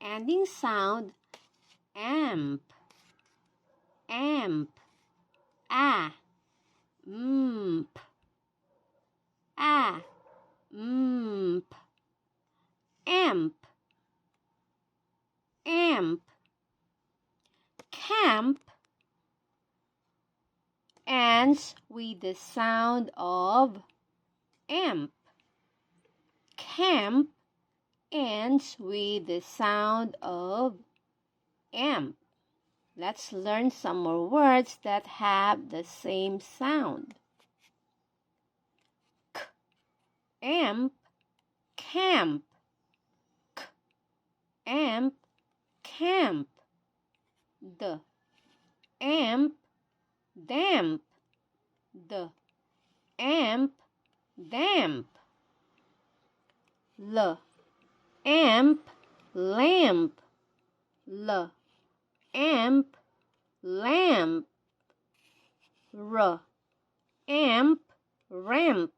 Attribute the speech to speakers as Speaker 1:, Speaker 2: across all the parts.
Speaker 1: ending sound amp, amp, a, mp, a, mp, amp, amp, camp ends with the sound of amp. Camp ends with the sound of amp. Let's learn some more words that have the same sound. K, amp, camp. K, amp, camp. D, amp, damp. D, amp, damp. L, amp, lamp. L, amp, lamp. R, amp, ramp.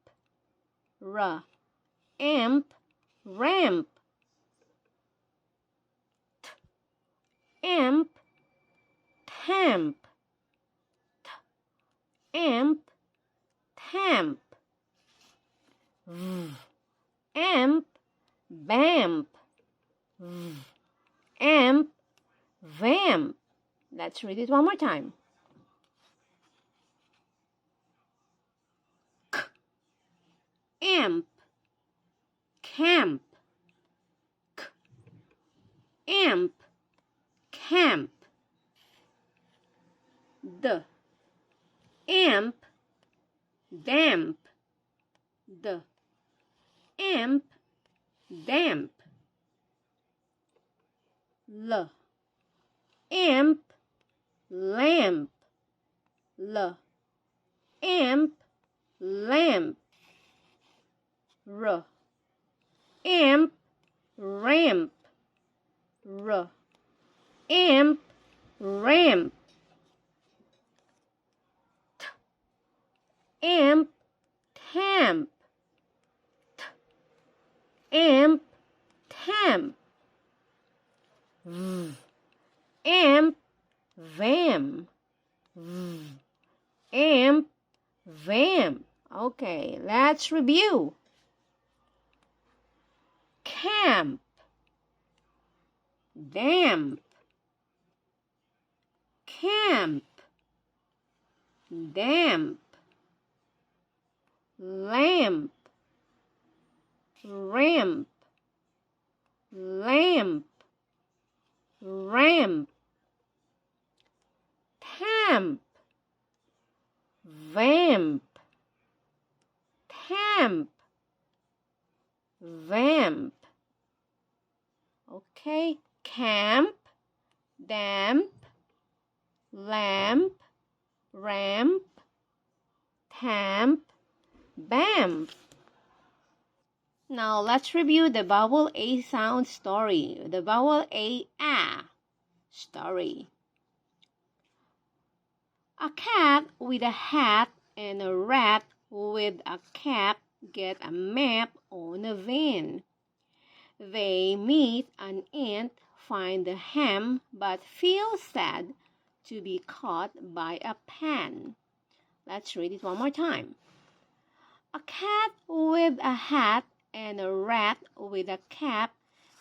Speaker 1: R, amp, ramp. T, amp, tamp. T, amp, tamp. V, amp, vamp. V, amp, vamp. Let's read it one more time. K, amp, camp. K, amp, camp. D, amp, damp. D, amp, damp. L, amp, lamp. L, amp, lamp. R, amp, ramp. R, amp, ramp. T, amp, tamp. T, amp, tamp. V, amp, vam. V, amp, vam. Okay, let's review. Camp, damp. Camp, damp. Lamp, ramp. Lamp, ramp. Tamp, vamp. Tamp, vamp. Okay, camp, damp, lamp, ramp, tamp, vamp. Now let's review the vowel A sound story. The vowel A story. A cat with a hat and a rat with a cap get a map on a van. They meet an ant, find the ham, but feel sad to be caught by a pan. Let's read it one more time. A cat with a hat and a rat with a cap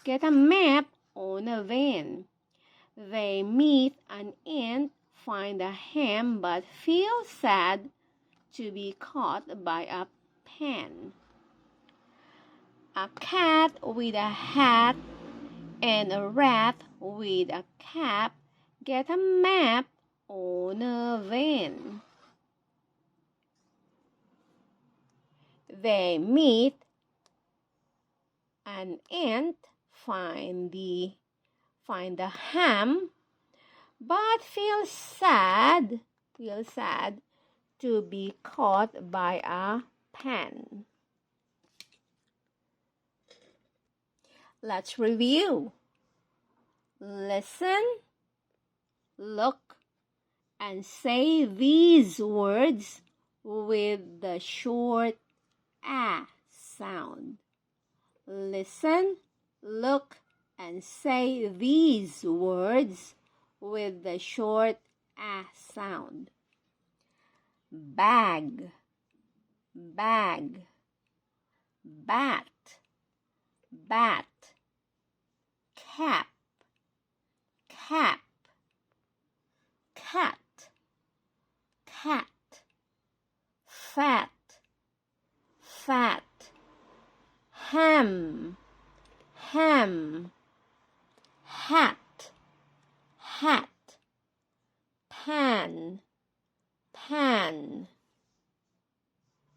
Speaker 1: get a map on a van. They meet an ant, find a ham, but feel sad to be caught by a pan. A cat with a hat and a rat with a cap get a map on a van. They meet an ant, find the ham, but feel sad to be caught by a pan. Let's review. Listen, look, and say these words with the short a sound. Listen, look, and say these words with the short A sound. Bag, bag, bat, bat, cap, cap, cat, cat, fat, fat, ham, ham, hat, hat, pan, pan,